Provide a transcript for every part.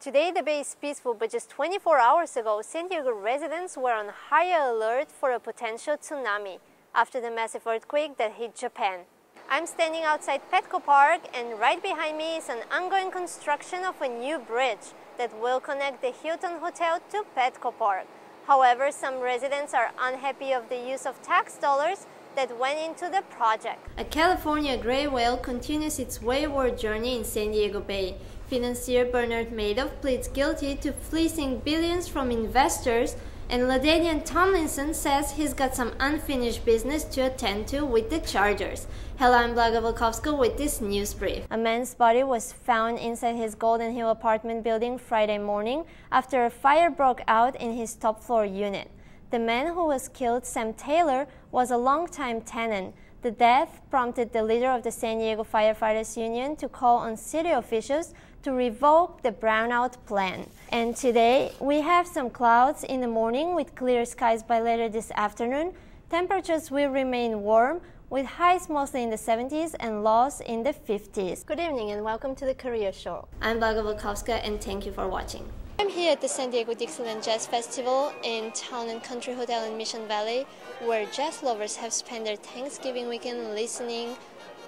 Today the bay is peaceful, but just 24 hours ago, San Diego residents were on high alert for a potential tsunami after the massive earthquake that hit Japan. I'm standing outside Petco Park, and right behind me is an ongoing construction of a new bridge that will connect the Hilton Hotel to Petco Park. However, some residents are unhappy of the use of tax dollars that went into the project. A California gray whale continues its wayward journey in San Diego Bay. Financier Bernard Madoff pleads guilty to fleecing billions from investors, and LaDainian Tomlinson says he's got some unfinished business to attend to with the Chargers. Hello, I'm Blaga Valkovska with this news brief. A man's body was found inside his Golden Hill apartment building Friday morning after a fire broke out in his top floor unit. The man who was killed, Sam Taylor, was a longtime tenant. The death prompted the leader of the San Diego Firefighters Union to call on city officials to revoke the brownout plan. And today, we have some clouds in the morning with clear skies by later this afternoon. Temperatures will remain warm, with highs mostly in the 70s and lows in the 50s. Good evening and welcome to the Career Show. I'm Blaga Valkovska and thank you for watching. I'm here at the San Diego Dixieland Jazz Festival in Town and Country Hotel in Mission Valley, where jazz lovers have spent their Thanksgiving weekend listening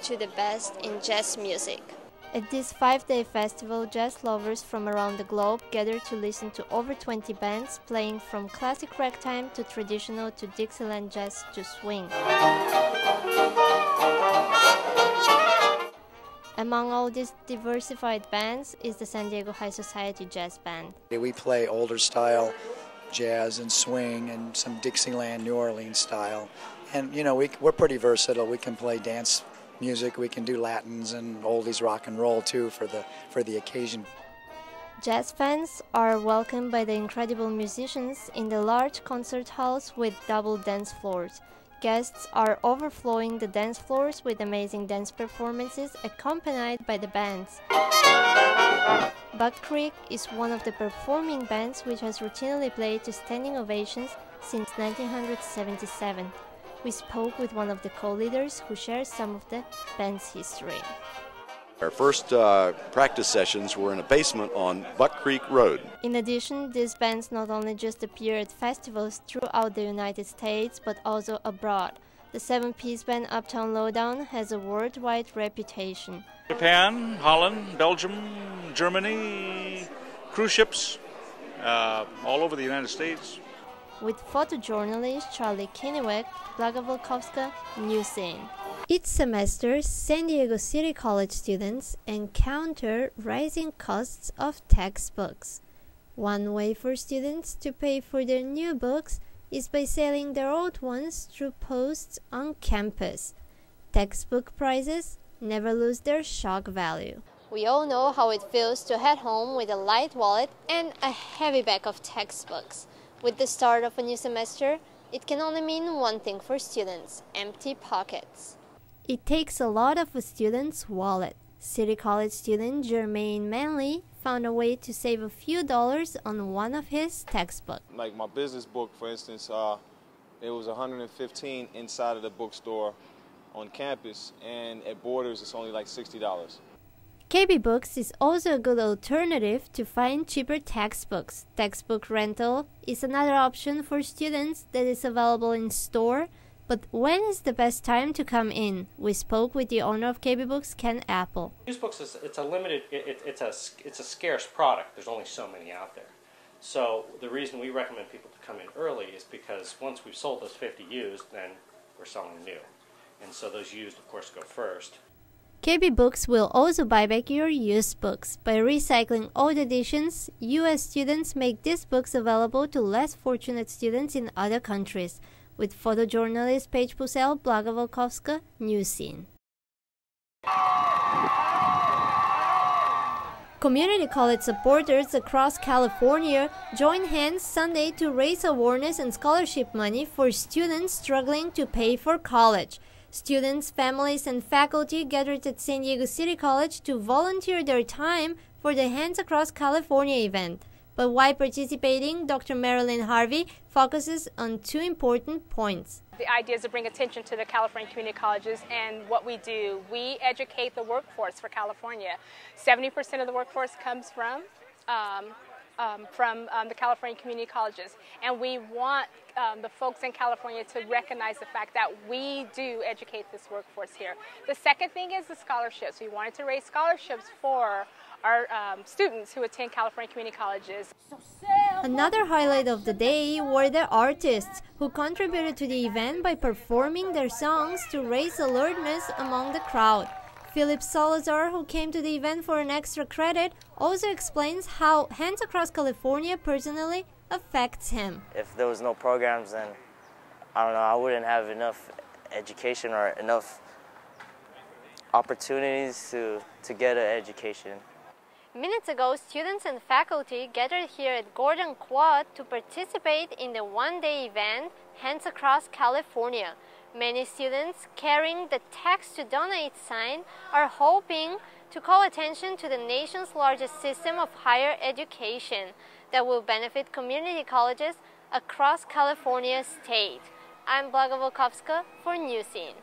to the best in jazz music. At this 5-day festival, jazz lovers from around the globe gather to listen to over 20 bands playing from classic ragtime to traditional to Dixieland jazz to swing. Among all these diversified bands is the San Diego High Society Jazz Band. We play older style jazz and swing and some Dixieland, New Orleans style. And you know, we're pretty versatile. We can play dance music, we can do Latins and oldies rock and roll too for the occasion. Jazz fans are welcomed by the incredible musicians in the large concert halls with double dance floors. Guests are overflowing the dance floors with amazing dance performances accompanied by the bands. Buck Creek is one of the performing bands which has routinely played to standing ovations since 1977. We spoke with one of the co-leaders who shares some of the band's history. Our first practice sessions were in a basement on Buck Creek Road. In addition, these bands not only just appear at festivals throughout the United States, but also abroad. The 7-piece band Uptown Lowdown has a worldwide reputation. Japan, Holland, Belgium, Germany, cruise ships, all over the United States. With photojournalist Charlie Kennewick, Blaga Valkovska, News Scene. Each semester, San Diego City College students encounter rising costs of textbooks. One way for students to pay for their new books is by selling their old ones through posts on campus. Textbook prices never lose their shock value. We all know how it feels to head home with a light wallet and a heavy bag of textbooks. With the start of a new semester, it can only mean one thing for students: empty pockets. It takes a lot of a student's wallet. City College student Jermaine Manley found a way to save a few dollars on one of his textbooks. Like my business book, for instance, it was $115 inside of the bookstore on campus, and at Borders it's only like $60. KB Books is also a good alternative to find cheaper textbooks. Textbook rental is another option for students that is available in store. But when is the best time to come in? We spoke with the owner of KB Books, Ken Apple. Used books it's a scarce product. There's only so many out there. So the reason we recommend people to come in early is because once we've sold those 50 used, then we're selling new. And so those used, of course, go first. KB Books will also buy back your used books. By recycling old editions, U.S. students make these books available to less fortunate students in other countries. With photojournalist Paige Pucel, Blaga Valkovska, News Scene. Community college supporters across California joined hands Sunday to raise awareness and scholarship money for students struggling to pay for college. Students, families, and faculty gathered at San Diego City College to volunteer their time for the Hands Across California event. But while participating, Dr. Marilyn Harvey focuses on two important points. The idea is to bring attention to the California community colleges, and what we do, we educate the workforce for California. 70% of the workforce comes from from the California community colleges, and we want the folks in California to recognize the fact that we do educate this workforce here. The second thing is the scholarships. We wanted to raise scholarships for our students who attend California community colleges. Another highlight of the day were the artists who contributed to the event by performing their songs to raise alertness among the crowd. Philip Salazar, who came to the event for an extra credit, also explains how Hands Across California personally affects him. If there was no programs, then I don't know, I wouldn't have enough education or enough opportunities to get an education. Minutes ago, students and faculty gathered here at Gordon Quad to participate in the one-day event, Hands Across California. Many students carrying the Text to Donate sign are hoping to call attention to the nation's largest system of higher education that will benefit community colleges across California state. I'm Blaga Valkovska for New Scene.